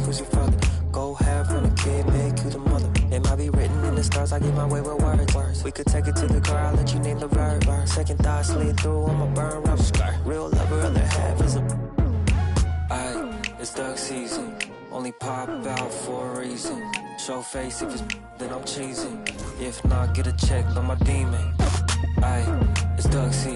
who's your father? Go half on a kid, make you the mother. It might be written in the stars, I get my way with words. We could take it to the car, I'll let you name the verb. Second thought slid through, I'ma burn rubber. Real lover, other half is a... Aight, it's duck season. Only pop out for a reason. Show face if it's then I'm cheesing. If not, get a check by my demon. Aight, it's duck season.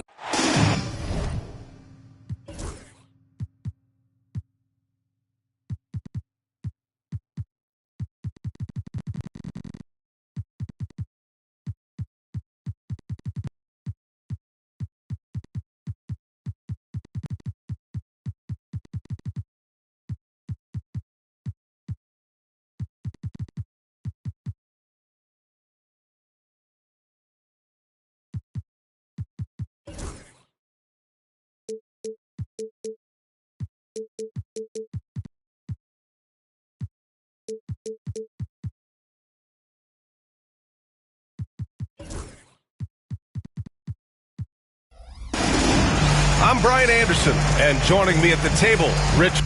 I'm Brian Anderson, and joining me at the table, Rich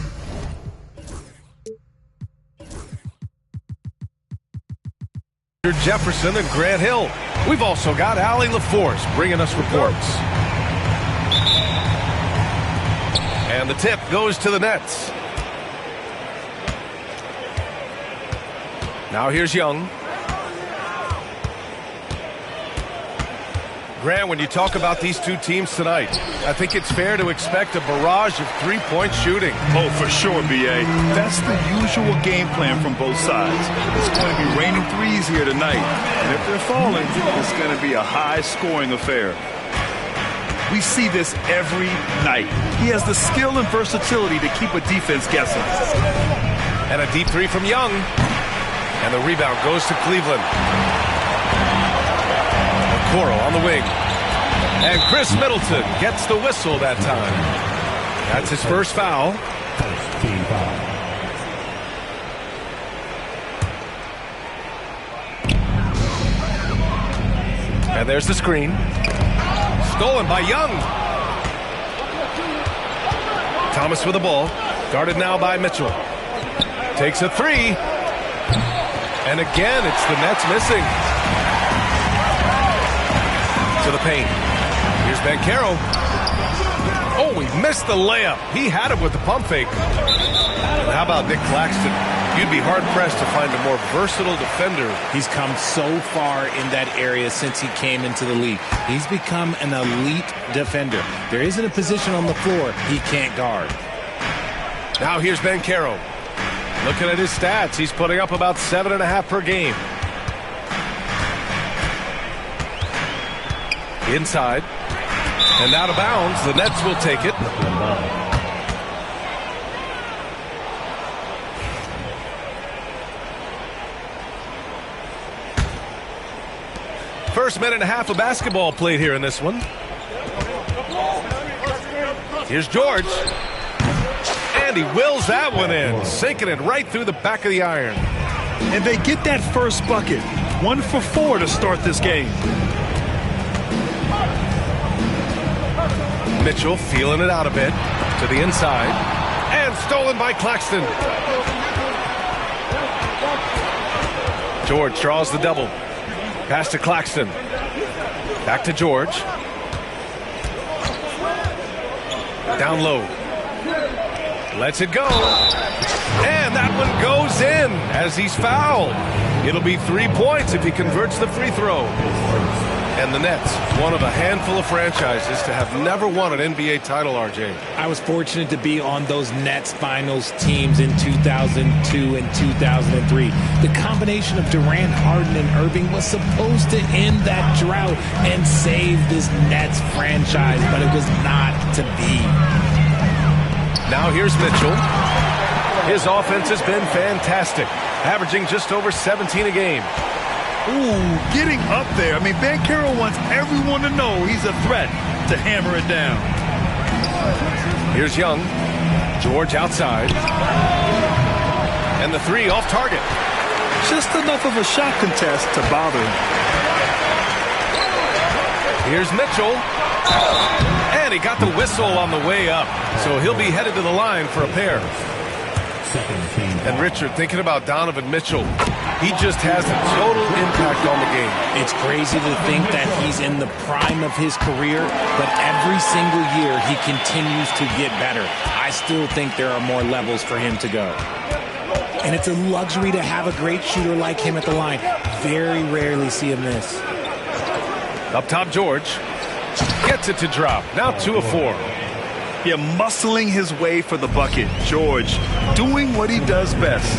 Jefferson and Grant Hill. We've also got Allie LaForce bringing us reports. And the tip goes to the Nets. Now here's Young. Grant, when you talk about these two teams tonight, I think it's fair to expect a barrage of three-point shooting. Oh, for sure, B.A. That's the usual game plan from both sides. It's going to be raining threes here tonight. And if they're falling, it's going to be a high-scoring affair. We see this every night. He has the skill and versatility to keep a defense guessing. And a deep three from Young. And the rebound goes to Cleveland. Coral on the wing. And Chris Middleton gets the whistle that time. That's his first foul. Team foul. And there's the screen. Stolen by Young. Thomas with the ball. Guarded now by Mitchell. Takes a three. And again, it's the Nets missing. To the paint. Here's Banchero. Oh, he missed the layup. He had it with the pump fake. And how about Nick Claxton? You'd be hard-pressed to find a more versatile defender. He's come so far in that area since he came into the league. He's become an elite defender. There isn't a position on the floor he can't guard. Now here's Banchero. Looking at his stats, he's putting up about 7.5 per game. Inside. And out of bounds. The Nets will take it. First minute and a half of basketball played here in this one. Here's George. And he wills that one in. Sinking it right through the back of the iron. And they get that first bucket. 1 for 4 to start this game. Mitchell feeling it out a bit to the inside and stolen by Claxton. George draws the double. Pass to Claxton. Back to George. Down low. Lets it go. And that one goes in as he's fouled. It'll be 3 points if he converts the free throw. And the Nets, one of a handful of franchises to have never won an NBA title, RJ. I was fortunate to be on those Nets finals teams in 2002 and 2003. The combination of Durant, Harden, and Irving was supposed to end that drought and save this Nets franchise, but it was not to be. Now here's Mitchell. His offense has been fantastic, averaging just over 17 a game. Ooh, getting up there. I mean, Banchero wants everyone to know he's a threat to hammer it down. Here's Young. George outside. And the three off target. Just enough of a shot contest to bother him. Here's Mitchell. And he got the whistle on the way up. So he'll be headed to the line for a pair. And Richard, thinking about Donovan Mitchell, he just has a total impact on the game. It's crazy to think that he's in the prime of his career, but every single year he continues to get better. I still think there are more levels for him to go. And it's a luxury to have a great shooter like him at the line. Very rarely see him miss. Up top, George gets it to drop. Now 2 of 4. Yeah, muscling his way for the bucket. George doing what he does best.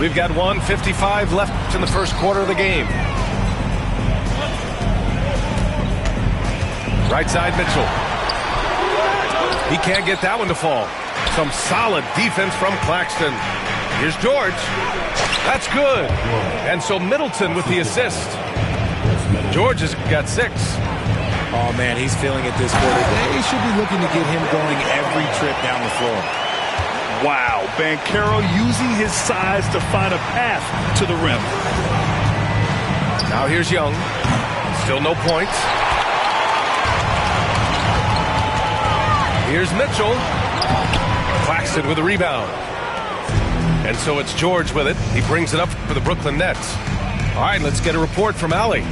We've got 1:55 left in the first quarter of the game. Right side, Mitchell. He can't get that one to fall. Some solid defense from Claxton. Here's George. That's good. And so Middleton with the assist. George has got 6. Oh, man, he's feeling it this quarter. They should be looking to get him going every trip down the floor. Wow, Banchero using his size to find a path to the rim. Now here's Young. Still no points. Here's Mitchell. Claxton with a rebound. And so it's George with it. He brings it up for the Brooklyn Nets. All right, let's get a report from Allie.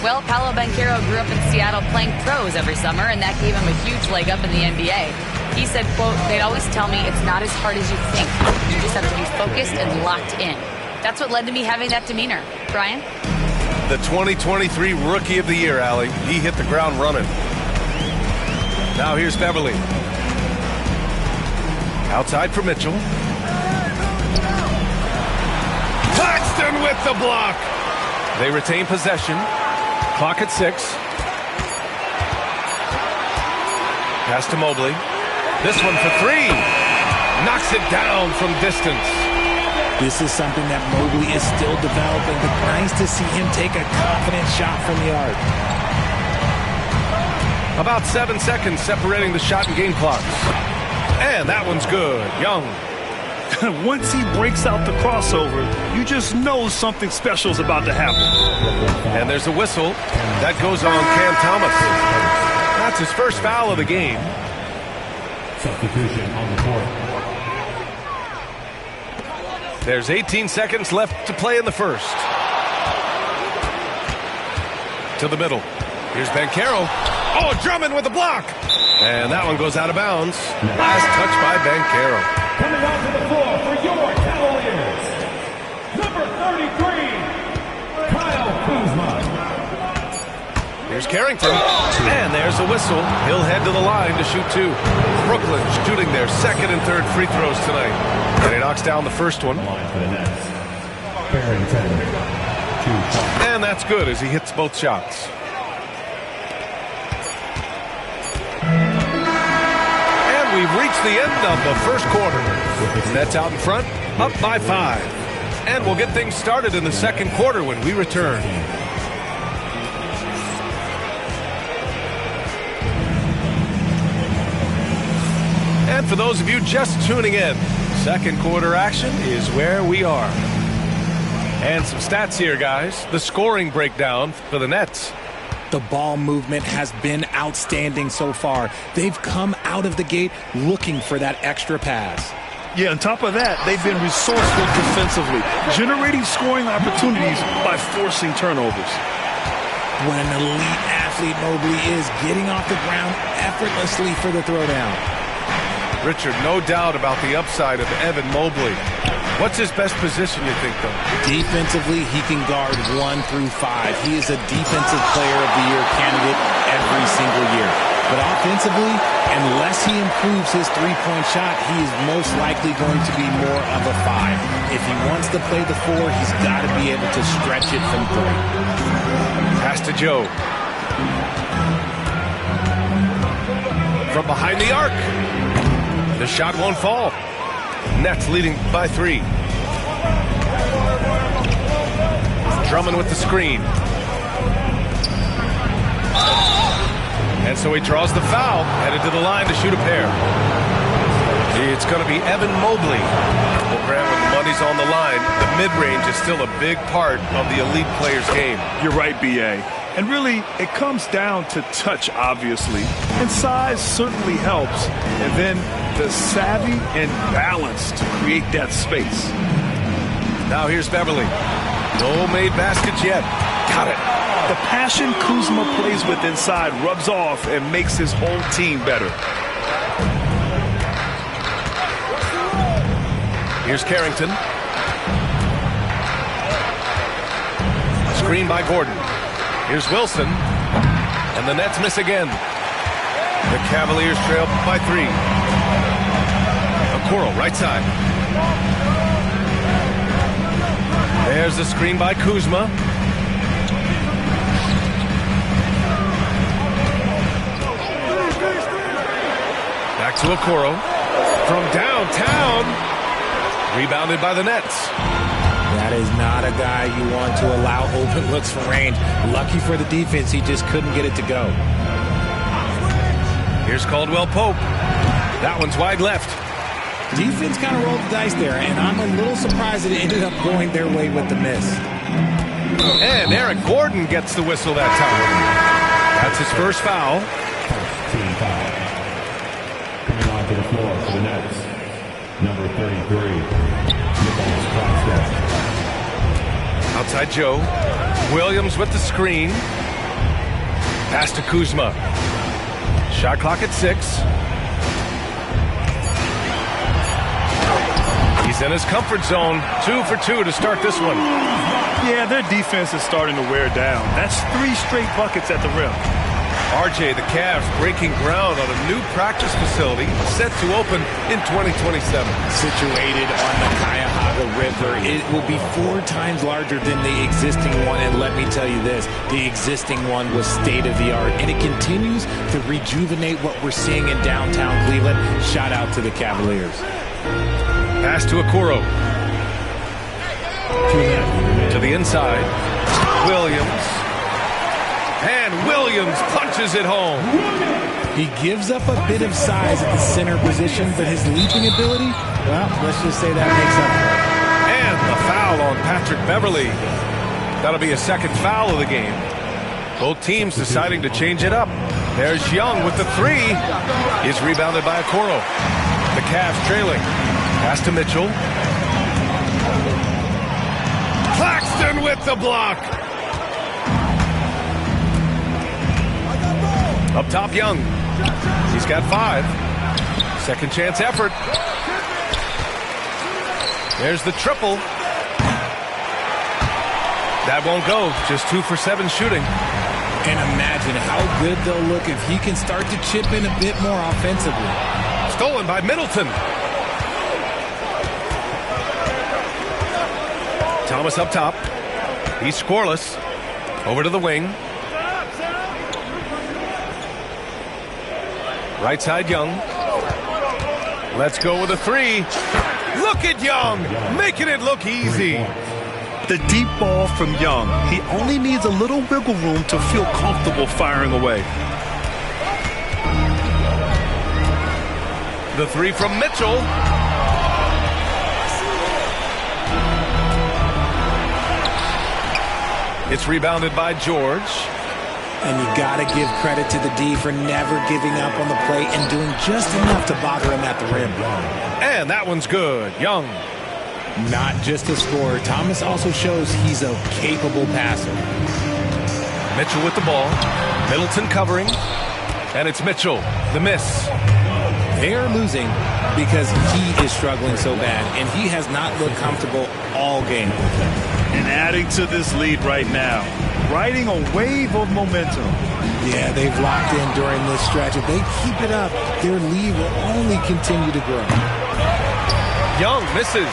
Well, Paolo Banchero grew up in Seattle playing pros every summer, and that gave him a huge leg up in the NBA. He said, quote, "They'd always tell me it's not as hard as you think. You just have to be focused and locked in." That's what led to me having that demeanor. Brian? The 2023 Rookie of the Year, Allie. He hit the ground running. Now here's Beverly. Outside for Mitchell. Claxton with the block. They retain possession. Clock at 6. Pass to Mobley. This one for 3. Knocks it down from distance. This is something that Mobley is still developing, but nice to see him take a confident shot from the arc. About 7 seconds separating the shot and game clocks. And that one's good. Young. Once he breaks out the crossover, you just know something special is about to happen. And there's a whistle. That goes on Cam Thomas. That's his first foul of the game. Substitution on the court. There's 18 seconds left to play in the first. To the middle. Here's Banchero. Oh, Drummond with the block. And that one goes out of bounds. Last touch by Banchero. Coming onto the floor for your Cavaliers, number 33, Kyle Kuzma. Here's Carrington. And there's a whistle. He'll head to the line to shoot 2. Brooklyn shooting their second and third free throws tonight. And he knocks down the first one. Carrington. And that's good as he hits both shots. We've reached the end of the first quarter. Nets out in front, up by 5. And we'll get things started in the second quarter when we return. And for those of you just tuning in, second quarter action is where we are. And some stats here, guys. The scoring breakdown for the Nets. The ball movement has been outstanding so far. They've come out of the gate looking for that extra pass. Yeah, on top of that, they've been resourceful defensively, generating scoring opportunities by forcing turnovers. What an elite athlete Mobley is, getting off the ground effortlessly for the throwdown. Richard, no doubt about the upside of Evan Mobley. What's his best position, you think, though? Defensively, he can guard 1 through 5. He is a Defensive Player of the Year candidate every single year. But offensively, unless he improves his three-point shot, he is most likely going to be more of a 5. If he wants to play the 4, he's got to be able to stretch it from 3. Pass to Joe. From behind the arc. The shot won't fall. Nets leading by 3. Drummond with the screen. And so he draws the foul, headed to the line to shoot a pair. It's going to be Evan Mobley. Well, Grant, when the money's on the line, the mid-range is still a big part of the elite player's game. You're right, B.A. And really, it comes down to touch, obviously. And size certainly helps. And then the savvy and balance to create that space. Now here's Beverly. No made baskets yet. Got it. The passion Kuzma plays with inside rubs off and makes his whole team better. Here's Carrington. Screen by Gordon. Here's Wilson. And the Nets miss again. The Cavaliers trail by 3. Okoro, right side. There's the screen by Kuzma. Back to Okoro. From downtown. Rebounded by the Nets. That is not a guy you want to allow open looks from range. Lucky for the defense, he just couldn't get it to go. Here's Caldwell Pope. That one's wide left. Defense kind of rolled the dice there, and I'm a little surprised that it ended up going their way with the miss. And Eric Gordon gets the whistle that time. That's his first foul. Team foul. Coming onto the floor for the Nets, number 33, Nicholas Claxton. Outside Joe. Williams with the screen. Pass to Kuzma. Shot clock at 6. He's in his comfort zone. 2 for 2 to start this one. Yeah, their defense is starting to wear down. That's 3 straight buckets at the rim. RJ, the Cavs breaking ground on a new practice facility set to open in 2027. Situated on the Cuyahoga River, it will be 4 times larger than the existing one. And let me tell you this, the existing one was state-of-the-art, and it continues to rejuvenate what we're seeing in downtown Cleveland. Shout out to the Cavaliers. Pass to Okoro. To the inside. Williams. And Williams punches it home. He gives up a bit of size at the center position, but his leaping ability, well, let's just say that makes up for it. And the foul on Patrick Beverly. That'll be a second foul of the game. Both teams deciding to change it up. There's Young with the 3. He's rebounded by Okoro. The Cavs trailing. Pass to Mitchell. Claxton with the block. Up top, Young. He's got 5. Second chance effort. There's the triple. That won't go. Just 2 for 7 shooting. And imagine how good they'll look if he can start to chip in a bit more offensively. Stolen by Middleton. Thomas up top. He's scoreless. Over to the wing. Right side, Young. Let's go with a 3. Look at Young, making it look easy. The deep ball from Young. He only needs a little wiggle room to feel comfortable firing away. The 3 from Mitchell. It's rebounded by George. And you got to give credit to the D for never giving up on the play and doing just enough to bother him at the rim. And that one's good. Young. Not just a scorer. Thomas also shows he's a capable passer. Mitchell with the ball. Middleton covering. And it's Mitchell. The miss. They are losing because he is struggling so bad, and he has not looked comfortable all game. And adding to this lead right now. Riding a wave of momentum. Yeah, they've locked in during this stretch. If they keep it up, their lead will only continue to grow. Young misses.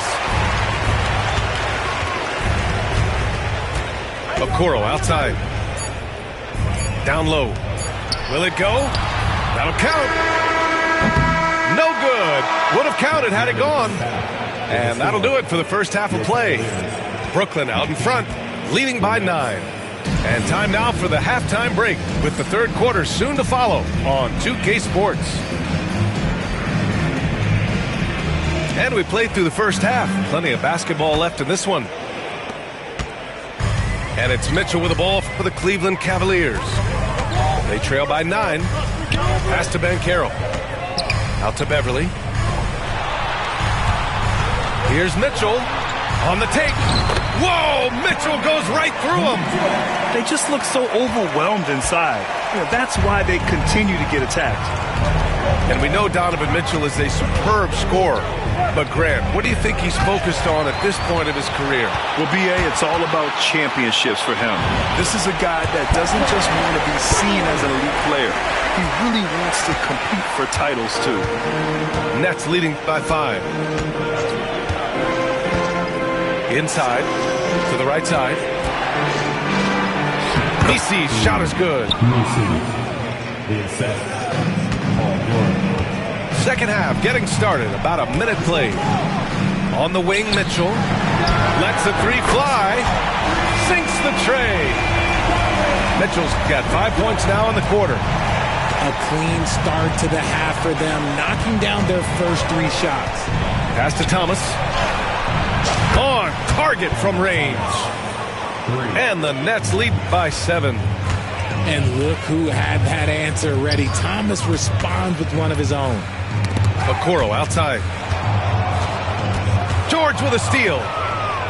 Okoro outside. Down low. Will it go? That'll count. No good. Would have counted had it gone. And that'll do it for the first half of play. Brooklyn out in front, leading by 9. And time now for the halftime break with the third quarter soon to follow on 2K Sports. And we played through the first half. Plenty of basketball left in this one. And it's Mitchell with the ball for the Cleveland Cavaliers. They trail by 9. Pass to Banchero. Out to Beverly. Here's Mitchell on the take. Whoa! Mitchell goes right through him. They just look so overwhelmed inside. That's why they continue to get attacked. And we know Donovan Mitchell is a superb scorer. But Grant, what do you think he's focused on at this point of his career? Well, B.A., it's all about championships for him. This is a guy that doesn't just want to be seen as an elite player. He really wants to compete for titles, too. Nets leading by 5. Inside, to the right side. Misi's shot is good. Second half getting started. About a minute played. On the wing, Mitchell lets the 3 fly. Sinks the tray. Mitchell's got 5 points now in the quarter. A clean start to the half for them, knocking down their first 3 shots. Pass to Thomas. On target from range. And the Nets lead by 7. And look who had that answer ready. Thomas responds with one of his own. Okoro outside. George with a steal.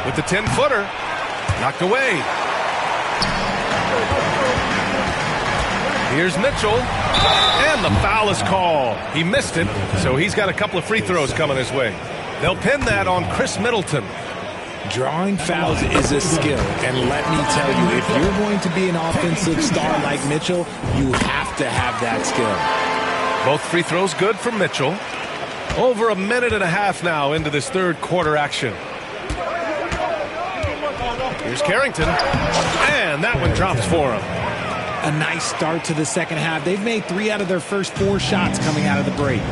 With the 10-footer. Knocked away. Here's Mitchell. And the foul is called. He missed it, so he's got a couple of free throws coming his way. They'll pin that on Chris Middleton. Drawing fouls is a skill, and let me tell you, if you're going to be an offensive star like Mitchell, you have to have that skill. Both free throws good from Mitchell. Over a minute and a half now into this third quarter action. Here's Carrington, and that one drops for him. A nice start to the second half. They've made 3 out of their first 4 shots coming out of the break.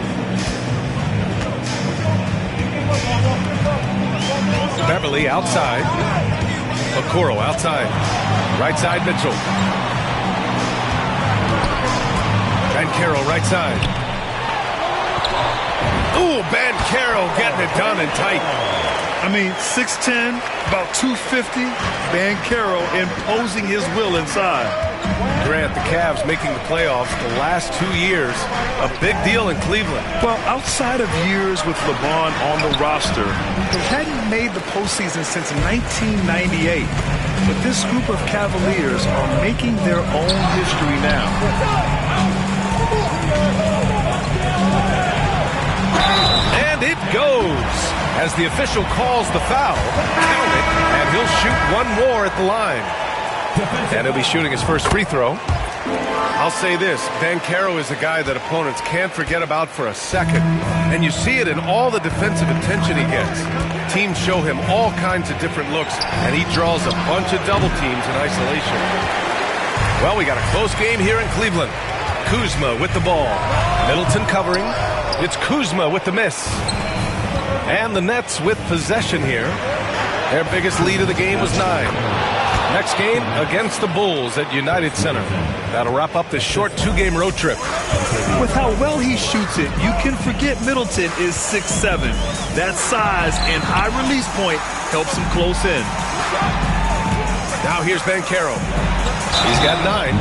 Beverly outside. Okoro outside. Right side, Mitchell. Banchero right side. Ooh, Banchero getting it done and tight. I mean, 6'10", about 250. Banchero imposing his will inside. Grant, the Cavs making the playoffs the last 2 years. A big deal in Cleveland. Well, outside of years with LeBron on the roster, they hadn't made the postseason since 1998. But this group of Cavaliers are making their own history now. And it goes. As the official calls the foul, count it, and he'll shoot one more at the line. And he'll be shooting his first free throw. I'll say this, Banchero is a guy that opponents can't forget about for a second. And you see it in all the defensive attention he gets. Teams show him all kinds of different looks, and he draws a bunch of double teams in isolation. Well, we got a close game here in Cleveland. Kuzma with the ball. Middleton covering. It's Kuzma with the miss. And the Nets with possession here. Their biggest lead of the game was 9. Next game against the Bulls at United Center. That'll wrap up this short 2-game road trip. With how well he shoots it, you can forget Middleton is 6'7". That size and high release point helps him close in. Now here's Banchero. He's got 9.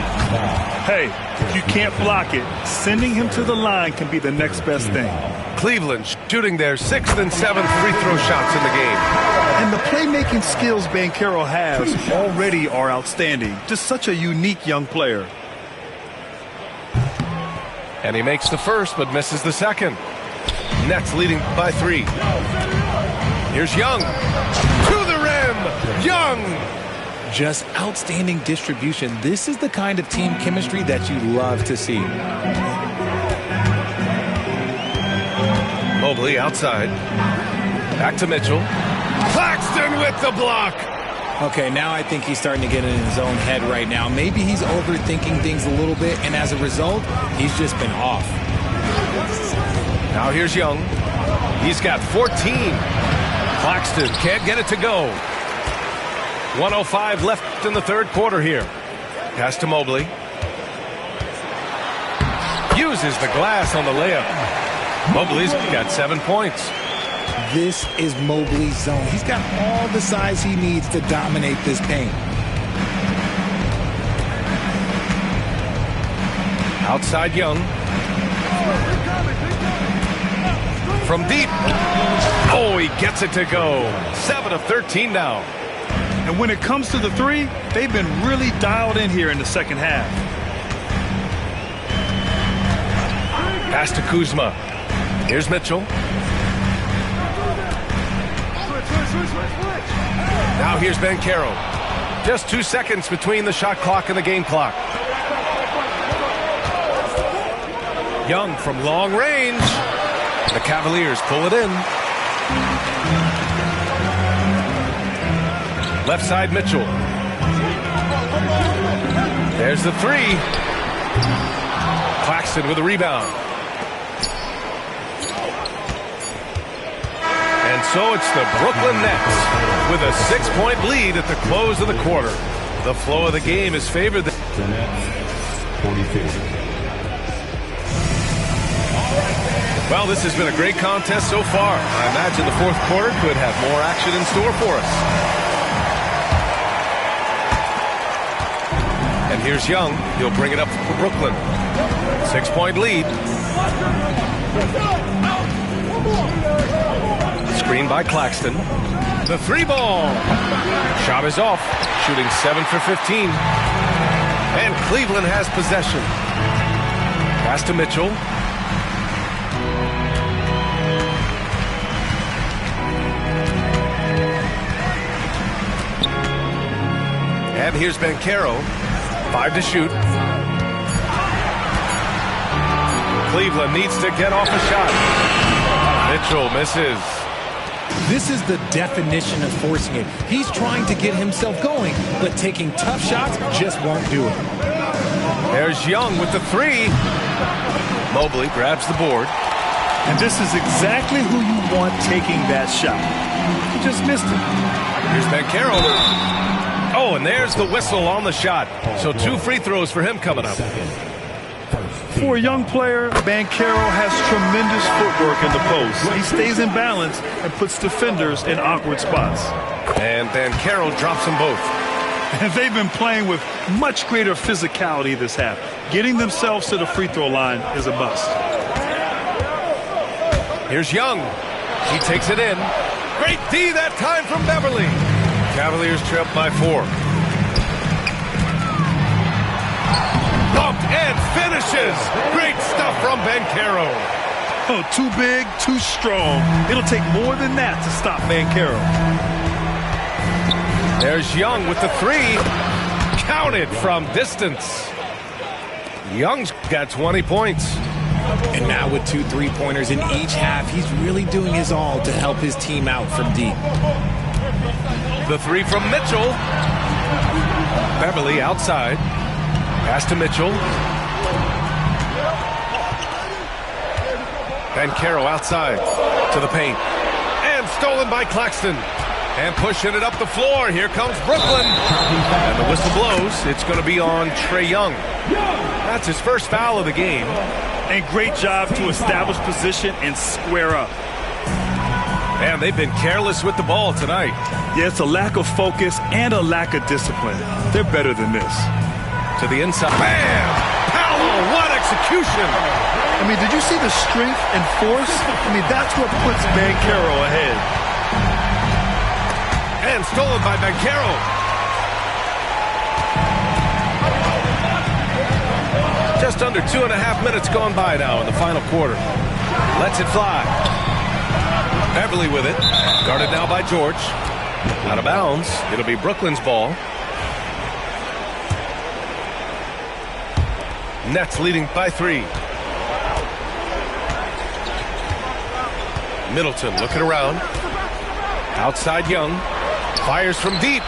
Hey, if you can't block it, sending him to the line can be the next best thing. Cleveland shooting their 6th and 7th free throw shots in the game. And the playmaking skills Banchero has already are outstanding. Just such a unique young player. And he makes the first but misses the second. Nets leading by 3. Here's Young. To the rim. Young. Just outstanding distribution. This is the kind of team chemistry that you love to see. Mobley outside. Back to Mitchell. Claxton with the block. Okay, now I think he's starting to get in his own head right now. Maybe he's overthinking things a little bit, and as a result, he's just been off. Now here's Young. He's got 14. Claxton can't get it to go. 1:05 left in the third quarter here. Pass to Mobley. Uses the glass on the layup. Mobley's got 7 points. This is Mobley's zone. He's got all the size he needs to dominate this paint. Outside Young. From deep. Oh, he gets it to go. 7 of 13 now. And when it comes to the three, they've been really dialed in here in the second half. Pass to Kuzma. Here's Mitchell. Now here's Banchero. Just 2 seconds between the shot clock and the game clock. Young from long range. The Cavaliers pull it in. Left side Mitchell. There's the three. Claxton with a rebound. And so it's the Brooklyn Nets with a 6-point lead at the close of the quarter. The flow of the game is favored. The Nets, 42. Well, this has been a great contest so far. I imagine the fourth quarter could have more action in store for us. And here's Young. He'll bring it up for Brooklyn. 6-point lead. Screen by Claxton. The three ball. Shot is off. Shooting 7 for 15. And Cleveland has possession. Pass to Mitchell. And here's Banchero. 5 to shoot. Cleveland needs to get off a shot. Mitchell misses. This is the definition of forcing it. He's trying to get himself going, but taking tough shots just won't do it. There's Young with the three. Mobley grabs the board. And this is exactly who you want taking that shot. He just missed it. Here's Banchero. Oh, and there's the whistle on the shot. So 2 free throws for him coming up. For a young player, Banchero has tremendous footwork in the post. He stays in balance and puts defenders in awkward spots. And Banchero drops them both. And they've been playing with much greater physicality this half. Getting themselves to the free throw line is a must. Here's Young. He takes it in. Great D that time from Beverly. Cavaliers trail by 4. Bumped and finishes. Great stuff from Banchero. Oh, too big, too strong. It'll take more than that to stop Banchero. There's Young with the three. Counted from distance. Young's got 20 points. And now with 2 3-pointers in each half, he's really doing his all to help his team out from deep. The three from Mitchell. Beverly outside. Pass to Mitchell. Banchero outside to the paint. And stolen by Claxton. And pushing it up the floor. Here comes Brooklyn. And the whistle blows. It's going to be on Trae Young. That's his first foul of the game. And great job to establish position and square up. Man, they've been careless with the ball tonight. Yeah, it's a lack of focus and a lack of discipline. They're better than this. To the inside. Bam! Powell, what execution! I mean, did you see the strength and force? I mean, that's what puts Banchero ahead. And stolen by Banchero. Just under 2.5 minutes gone by now in the final quarter. Lets it fly. Beverly with it. Guarded now by George. Out of bounds. It'll be Brooklyn's ball. Nets leading by 3. Middleton looking around. Outside Young. Fires from deep.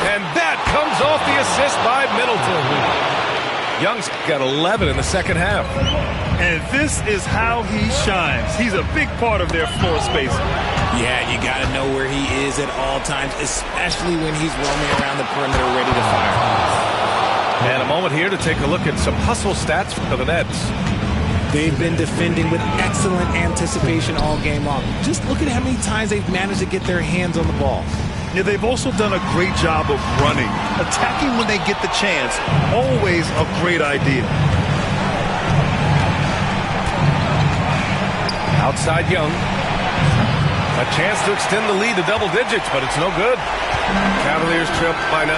And that comes off the assist by Middleton. Young's got 11 in the second half. And this is how he shines. He's a big part of their floor space. Yeah, you got to know where he is at all times, especially when he's roaming around the perimeter ready to fire. And a moment here to take a look at some hustle stats for the Nets. They've been defending with excellent anticipation all game long. Just look at how many times they've managed to get their hands on the ball. Yeah, they've also done a great job of running. Attacking when they get the chance. Always a great idea. Outside Young. A chance to extend the lead to double digits, but it's no good. Cavaliers trip by 9.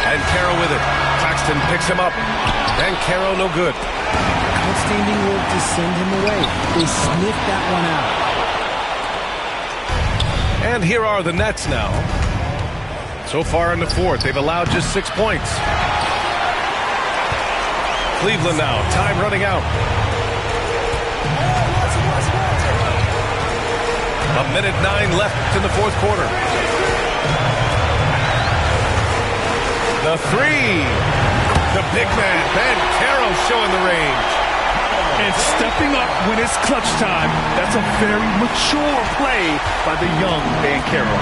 And Caro with it. Claxton picks him up. And Caro no good. Outstanding work to send him away. They sniffed that one out. And here are the Nets now. So far in the fourth, they've allowed just 6 points. Cleveland now, time running out. A minute 9 left in the fourth quarter. The three. The big man, Caro, showing the range. And stepping up when it's clutch time. That's a very mature play by the young Caro.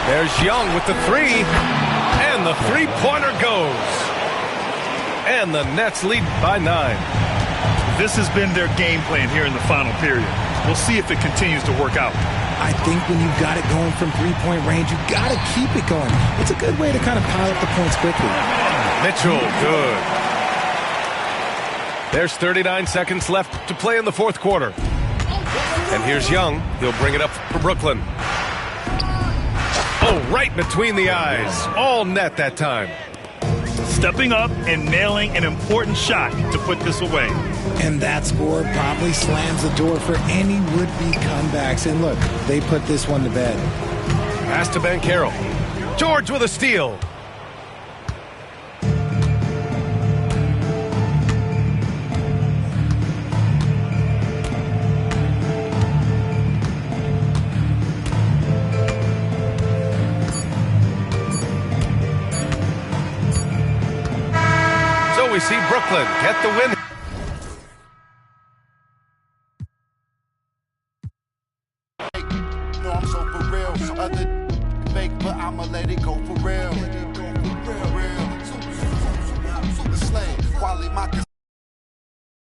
There's Young with the three. And the three-pointer goes. And the Nets lead by 9. This has been their game plan here in the final period. We'll see if it continues to work out. I think when you've got it going from three-point range, you've got to keep it going. It's a good way to kind of pile up the points quickly. Mitchell, good. There's 39 seconds left to play in the fourth quarter. And here's Young. He'll bring it up for Brooklyn. Oh, right between the eyes. All net that time. Stepping up and nailing an important shot to put this away. And that score probably slams the door for any would-be comebacks. And look, they put this one to bed. Pass to Caro. George with a steal. So we see Brooklyn get the win. I'm so for real. Other fake, but I'ma let it go for real.